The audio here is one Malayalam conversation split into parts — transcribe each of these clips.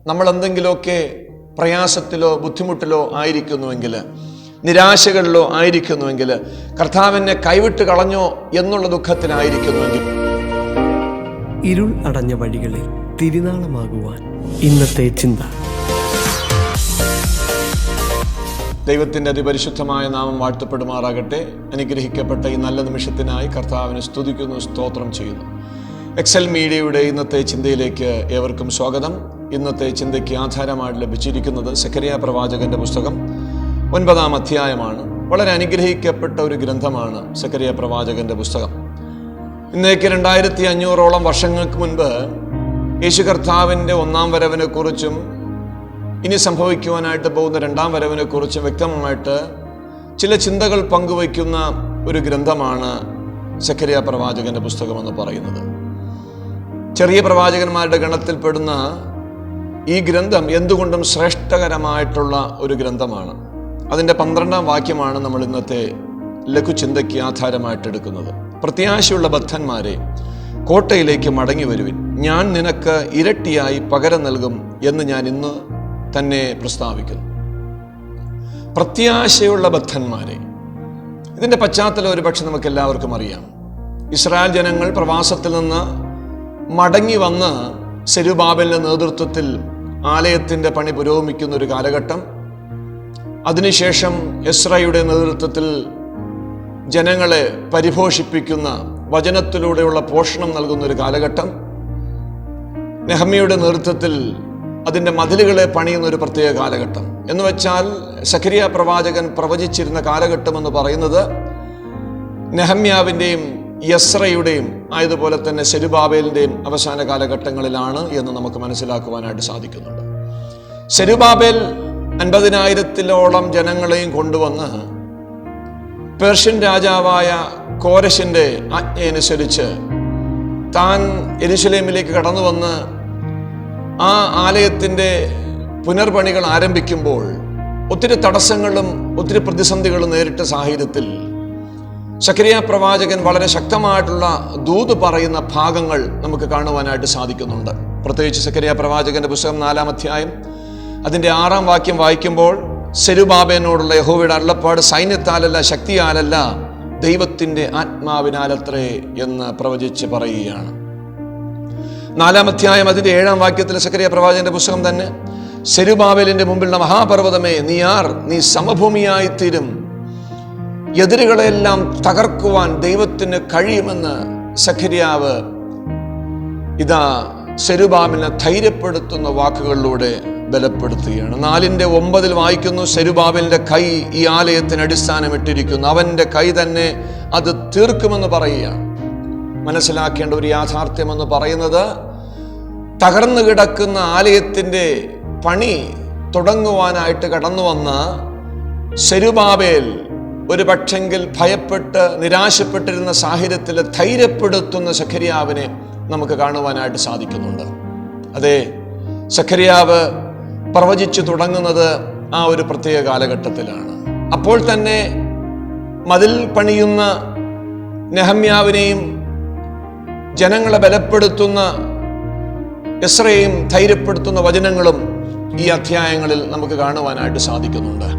നമ്മൾ എന്തെങ്കിലുമൊക്കെ പ്രയാസത്തിലോ ബുദ്ധിമുട്ടിലോ ആയിരിക്കുന്നുവെങ്കിൽ, നിരാശകളിലോ ആയിരിക്കുന്നുവെങ്കിൽ, കർത്താവിനെ കൈവിട്ട് കളഞ്ഞോ എന്നുള്ള ദുഃഖത്തിലായിരിക്കുന്നുവെങ്കിൽ, ഇരുൾ അടഞ്ഞ വഴികളിൽ തിരുനാളമാകുവാൻ ഇന്നത്തെ ചിന്ത. ദൈവത്തിൻ്റെ അതിപരിശുദ്ധമായ നാമം വാഴ്ത്തപ്പെടുമാറാകട്ടെ. അനുഗ്രഹിക്കപ്പെട്ട ഈ നല്ല നിമിഷത്തിനായി കർത്താവിനെ സ്തുതിക്കുന്നു, സ്തോത്രം ചെയ്യുന്നു. എക്സൽ മീഡിയയുടെ ഇന്നത്തെ ചിന്തയിലേക്ക് ഏവർക്കും സ്വാഗതം. ഇന്നത്തെ ചിന്തയ്ക്ക് ആധാരമായിട്ട് ലഭിച്ചിരിക്കുന്നത് സെഖരിയാ പ്രവാചകന്റെ പുസ്തകം 9-ാം അധ്യായമാണ്. വളരെ അനുഗ്രഹിക്കപ്പെട്ട ഒരു ഗ്രന്ഥമാണ് സെഖരിയാ പ്രവാചകന്റെ പുസ്തകം. ഇന്നേക്ക് 2500ഓളം വർഷങ്ങൾക്ക് മുൻപ് യേശു കർത്താവിൻ്റെ 1-ാം വരവിനെ കുറിച്ചും ഇനി സംഭവിക്കുവാനായിട്ട് പോകുന്ന 2-ാം വരവിനെ കുറിച്ചും വ്യക്തമായിട്ട് ചില ചിന്തകൾ പങ്കുവയ്ക്കുന്ന ഒരു ഗ്രന്ഥമാണ് സെഖരിയാ പ്രവാചകന്റെ പുസ്തകം എന്ന് പറയുന്നത്. ചെറിയ പ്രവാചകന്മാരുടെ ഗണത്തിൽപ്പെടുന്ന ഈ ഗ്രന്ഥം എന്തുകൊണ്ടും ശ്രേഷ്ഠകരമായിട്ടുള്ള ഒരു ഗ്രന്ഥമാണ്. അതിൻ്റെ 12-ാം വാക്യമാണ് നമ്മൾ ഇന്നത്തെ ലഘുചിന്തയ്ക്ക് ആധാരമായിട്ടെടുക്കുന്നത്. പ്രത്യാശയുള്ള ബദ്ധന്മാരെ, കോട്ടയിലേക്ക് മടങ്ങി വരുവിൻ, ഞാൻ നിനക്ക് ഇരട്ടിയായി പകരം നൽകും എന്ന് ഞാൻ ഇന്ന് തന്നെ പ്രസ്താവിക്കുന്നു. പ്രത്യാശയുള്ള ബദ്ധന്മാരെ, ഇതിൻ്റെ പശ്ചാത്തലം ഒരുപക്ഷെ നമുക്ക് എല്ലാവർക്കും അറിയാം. ഇസ്രായേൽ ജനങ്ങൾ പ്രവാസത്തിൽ നിന്ന് മടങ്ങി വന്ന് സെരുബാബേലിന്റെ നേതൃത്വത്തിൽ ആലയത്തിൻ്റെ പണി പുരോഗമിക്കുന്ന ഒരു കാലഘട്ടം, അതിനുശേഷം എസ്രയുടെ നേതൃത്വത്തിൽ ജനങ്ങളെ പരിപോഷിപ്പിക്കുന്ന വചനത്തിലൂടെയുള്ള പോഷണം നൽകുന്ന ഒരു കാലഘട്ടം, നെഹമ്യയുടെ നേതൃത്വത്തിൽ അതിൻ്റെ മതിലുകളെ പണിയുന്ന ഒരു പ്രത്യേക കാലഘട്ടം. എന്ന് വെച്ചാൽ സെഖരിയാ പ്രവാചകൻ പ്രവചിച്ചിരുന്ന കാലഘട്ടം എന്ന് പറയുന്നത് നെഹമ്യാവിൻ്റെയും യസ്രയുടെയും ആയതുപോലെ തന്നെ സെരുബാബേലിൻ്റെയും അവസാന കാലഘട്ടങ്ങളിലാണ് എന്ന് നമുക്ക് മനസ്സിലാക്കുവാനായിട്ട് സാധിക്കുന്നുണ്ട്. സെരുബാബേൽ 50,000-ഓളം ജനങ്ങളെയും കൊണ്ടുവന്ന് പേർഷ്യൻ രാജാവായ കോരശിൻ്റെ ആജ്ഞയനുസരിച്ച് താൻ യെരൂശലേമിലേക്ക് കടന്നു വന്ന് ആ ആലയത്തിൻ്റെ പുനർപണികൾ ആരംഭിക്കുമ്പോൾ ഒത്തിരി തടസ്സങ്ങളും ഒത്തിരി പ്രതിസന്ധികളും നേരിട്ട സാഹചര്യത്തിൽ സെഖരിയാ പ്രവാചകൻ വളരെ ശക്തമായിട്ടുള്ള ദൂത് പറയുന്ന ഭാഗങ്ങൾ നമുക്ക് കാണുവാനായിട്ട് സാധിക്കുന്നുണ്ട്. പ്രത്യേകിച്ച് സെഖരിയാ പ്രവാചകന്റെ പുസ്തകം 4-ാം അധ്യായം അതിൻ്റെ 6-ാം വാക്യം വായിക്കുമ്പോൾ സെരുബാബേലിനോടുള്ള യഹോവയുടെ അരുളപ്പാട് സൈന്യത്താലല്ല, ശക്തിയാലല്ല, ദൈവത്തിൻ്റെ ആത്മാവിനാലത്രേ എന്ന് പ്രവചിച്ച് പറയുകയാണ്. 4-ാം അധ്യായം അതിൻ്റെ 7-ാം വാക്യത്തിൽ സെഖരിയാ പ്രവാചകന്റെ പുസ്തകം തന്നെ, സെരുബാബേലിന്റെ മുമ്പിലുള്ള മഹാപർവ്വതമേ നീ ആർ, നീ സമഭൂമിയായിത്തീരും, എതിരുകളെല്ലാം തകർക്കുവാൻ ദൈവത്തിന് കഴിയുമെന്ന് സെഖരിയാവ് ഇതാ സെരുബാബേലിനെ ധൈര്യപ്പെടുത്തുന്ന വാക്കുകളിലൂടെ ബലപ്പെടുത്തുകയാണ്. 4:9 വായിക്കുന്നു, സെരുബാബേലിന്റെ കൈ ഈ ആലയത്തിന് അടിസ്ഥാനമിട്ടിരിക്കുന്നു, അവന്റെ കൈ തന്നെ അത് തീർക്കുമെന്ന് പറയുകയാണ്. മനസ്സിലാക്കേണ്ട ഒരു യാഥാർത്ഥ്യം എന്ന് പറയുന്നത്, തകർന്നു കിടക്കുന്ന ആലയത്തിൻ്റെ പണി തുടങ്ങുവാനായിട്ട് കടന്നു വന്ന സെരുബാബേൽ ഒരു പക്ഷെങ്കിൽ ഭയപ്പെട്ട് നിരാശപ്പെട്ടിരുന്ന സാഹചര്യത്തിൽ ധൈര്യപ്പെടുത്തുന്ന സെഖരിയാവിനെ നമുക്ക് കാണുവാനായിട്ട് സാധിക്കുന്നുണ്ട്. അതെ, സെഖരിയാവ് പ്രവചിച്ചു തുടങ്ങുന്നത് ആ ഒരു പ്രത്യേക കാലഘട്ടത്തിലാണ്. അപ്പോൾ തന്നെ മതിൽ പണിയുന്ന നെഹമ്യാവിനെയും ജനങ്ങളെ ബലപ്പെടുത്തുന്ന എസ്രയെയും ധൈര്യപ്പെടുത്തുന്ന വചനങ്ങളും ഈ അധ്യായങ്ങളിൽ നമുക്ക് കാണുവാനായിട്ട് സാധിക്കുന്നുണ്ട്.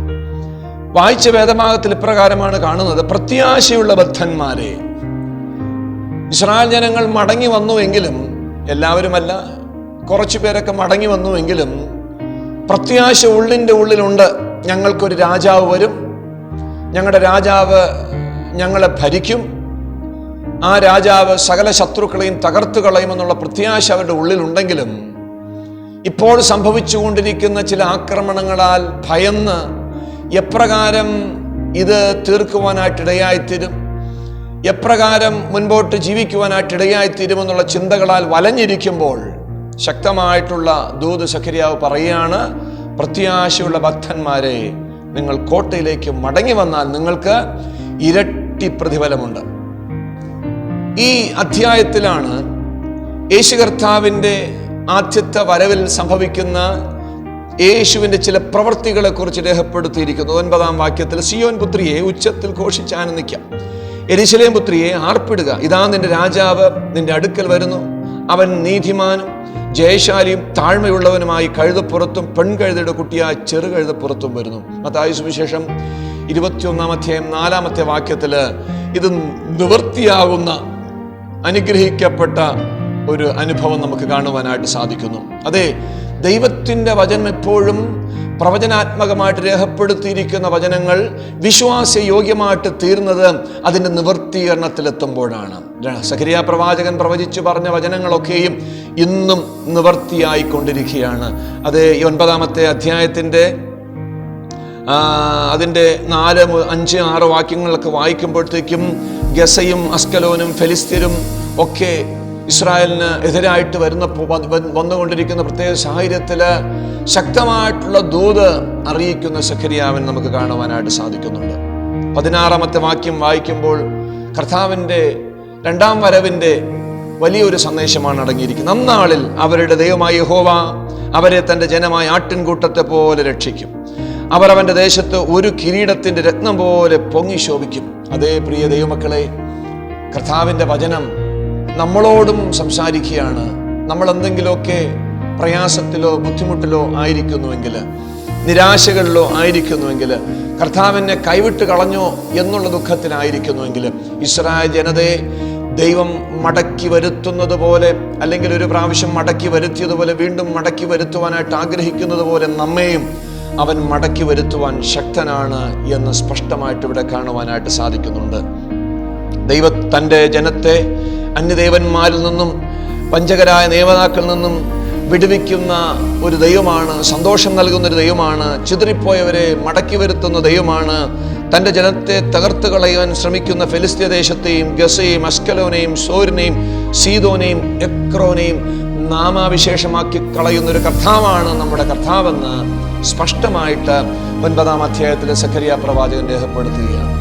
വായിച്ച വേദഭാഗത്തിൽ ഇപ്രകാരമാണ് കാണുന്നത്, പ്രത്യാശയുള്ള ബദ്ധന്മാരെ. ഇസ്രായേൽ ജനങ്ങൾ മടങ്ങി വന്നുവെങ്കിലും, എല്ലാവരുമല്ല, കുറച്ചു പേരൊക്കെ മടങ്ങി വന്നുവെങ്കിലും പ്രത്യാശ ഉള്ളിൻ്റെ ഉള്ളിലുണ്ട്. ഞങ്ങൾക്കൊരു രാജാവ് വരും, ഞങ്ങളുടെ രാജാവ് ഞങ്ങളെ ഭരിക്കും, ആ രാജാവ് സകല ശത്രുക്കളെയും തകർത്തു കളയുമെന്നുള്ള പ്രത്യാശ അവരുടെ ഉള്ളിലുണ്ടെങ്കിലും ഇപ്പോൾ സംഭവിച്ചുകൊണ്ടിരിക്കുന്ന ചില ആക്രമണങ്ങളാൽ ഭയന്ന് എപ്രകാരം ഇത് തീർക്കുവാനായിട്ടിടയായിത്തീരും, എപ്രകാരം മുൻപോട്ട് ജീവിക്കുവാനായിട്ടിടയായിത്തീരുമെന്നുള്ള ചിന്തകളാൽ വലഞ്ഞിരിക്കുമ്പോൾ ശക്തമായിട്ടുള്ള ദൂത് സെഖരിയാവ് പറയുകയാണ്, പ്രത്യാശയുള്ള ഭക്തന്മാരെ, നിങ്ങൾ കോട്ടയിലേക്ക് മടങ്ങി വന്നാൽ നിങ്ങൾക്ക് ഇരട്ടി പ്രതിഫലമുണ്ട്. ഈ അധ്യായത്തിലാണ് യേശു കർത്താവിൻ്റെ ആദ്യത്തെ വരവിൽ സംഭവിക്കുന്ന യേശുവിൻ്റെ ചില പ്രവൃത്തികളെ കുറിച്ച് രേഖപ്പെടുത്തിയിരിക്കുന്നു. 9-ാം വാക്യത്തിൽ, സിയോൻ പുത്രിയെ ഉച്ചത്തിൽ ഘോഷിച്ച് ആനന്ദിക്കാം, യെരൂശലേം പുത്രിയെ ആർപ്പിടുക, ഇതാ നിന്റെ രാജാവ് നിന്റെ അടുക്കൽ വരുന്നു, അവൻ നീതിമാനും ജയശാലിയും താഴ്മയുള്ളവനുമായി കഴുതപ്പുറത്തും പെൺകഴുതയുടെ കുട്ടിയായ ചെറുകഴുതപ്പുറത്തും വരുന്നു. മത്തായി സുവിശേഷം 21 അധ്യായം 4 വാക്യത്തിൽ ഇത് നിവൃത്തിയാകുന്ന അനുഗ്രഹിക്കപ്പെട്ട ഒരു അനുഭവം നമുക്ക് കാണുവാനായിട്ട് സാധിക്കുന്നു. അതെ, ദൈവത്തിൻ്റെ വചനം എപ്പോഴും പ്രവചനാത്മകമായിട്ട് രേഖപ്പെടുത്തിയിരിക്കുന്ന വചനങ്ങൾ വിശ്വാസയോഗ്യമായിട്ട് തീർന്നത് അതിൻ്റെ നിവൃത്തീകരണത്തിലെത്തുമ്പോഴാണ്. സഖരിയ പ്രവാചകൻ പ്രവചിച്ചു പറഞ്ഞ വചനങ്ങളൊക്കെയും ഇന്നും നിവൃത്തിയായിക്കൊണ്ടിരിക്കുകയാണ്. അത് ഈ 9 അധ്യായത്തിൻ്റെ അതിൻ്റെ 4, 5, 6 വാക്യങ്ങളൊക്കെ വായിക്കുമ്പോഴത്തേക്കും ഗസയും അസ്കലോനും ഫെലിസ്ത്യരും ഒക്കെ ഇസ്രായേലിന് എതിരായിട്ട് വന്നുകൊണ്ടിരിക്കുന്ന പ്രത്യേക സാഹചര്യത്തിൽ ശക്തമായിട്ടുള്ള ദൂത് അറിയിക്കുന്ന സഖരിയാവിനെ നമുക്ക് കാണുവാനായിട്ട് സാധിക്കുന്നുണ്ട്. 16 വാക്യം വായിക്കുമ്പോൾ കർത്താവിൻ്റെ 2ാം വരവിൻ്റെ വലിയൊരു സന്ദേശമാണ് അടങ്ങിയിരിക്കുന്നത്. അന്നാളിൽ അവരുടെ ദൈവമായ യഹോവ അവരെ തൻ്റെ ജനമായ ആട്ടിൻകൂട്ടത്തെ പോലെ രക്ഷിക്കും. അവർ അവൻ്റെ ദേശത്ത് ഒരു കിരീടത്തിൻ്റെ രത്നം പോലെ പൊങ്ങി ശോഭിക്കും. അതേ പ്രിയ ദൈവമക്കളെ, കർത്താവിൻ്റെ വചനം നമ്മളോടും സംസാരിക്കുകയാണ്. നമ്മൾ എന്തെങ്കിലുമൊക്കെ പ്രയാസത്തിലോ ബുദ്ധിമുട്ടിലോ ആയിരിക്കുന്നുവെങ്കിൽ, നിരാശകളിലോ ആയിരിക്കുന്നുവെങ്കിൽ, കർത്താവിനെ കൈവിട്ട് കളഞ്ഞോ എന്നുള്ള ദുഃഖത്തിലായിരിക്കുന്നുവെങ്കിൽ, ഇസ്രായേൽ ജനതയെ ദൈവം മടക്കി വരുത്തുന്നത് പോലെ, അല്ലെങ്കിൽ ഒരു പ്രാവശ്യം മടക്കി വരുത്തിയതുപോലെ വീണ്ടും മടക്കി വരുത്തുവാനായിട്ട് ആഗ്രഹിക്കുന്നത് പോലെ നമ്മെയും അവൻ മടക്കി വരുത്തുവാൻ ശക്തനാണ് എന്ന് സ്പഷ്ടമായിട്ട് ഇവിടെ കാണുവാനായിട്ട് സാധിക്കുന്നുണ്ട്. തൻ്റെ ജനത്തെ അന്യദേവന്മാരിൽ നിന്നും വഞ്ചകരായ നേതാക്കളിൽ നിന്നും വിടുവിക്കുന്ന ഒരു ദൈവമാണ്. സന്തോഷം നൽകുന്ന ഒരു ദൈവമാണ്. ചിതറിപ്പോയവരെ മടക്കി വരുത്തുന്ന ദൈവമാണ്. തൻ്റെ ജനത്തെ തകർത്ത് കളയുവാൻ ശ്രമിക്കുന്ന ഫെലിസ്ത്യ ദേശത്തെയും ഗസയെയും അസ്കലോനെയും സോരിനെയും സീദോനെയും എക്രോനെയും നാമാവിശേഷമാക്കി കളയുന്നൊരു കർത്താവാണ് നമ്മുടെ കർത്താവെന്ന് സ്പഷ്ടമായിട്ട് 9 അധ്യായത്തിൽ സഖരിയ പ്രവാചകൻ രേഖപ്പെടുത്തുകയാണ്.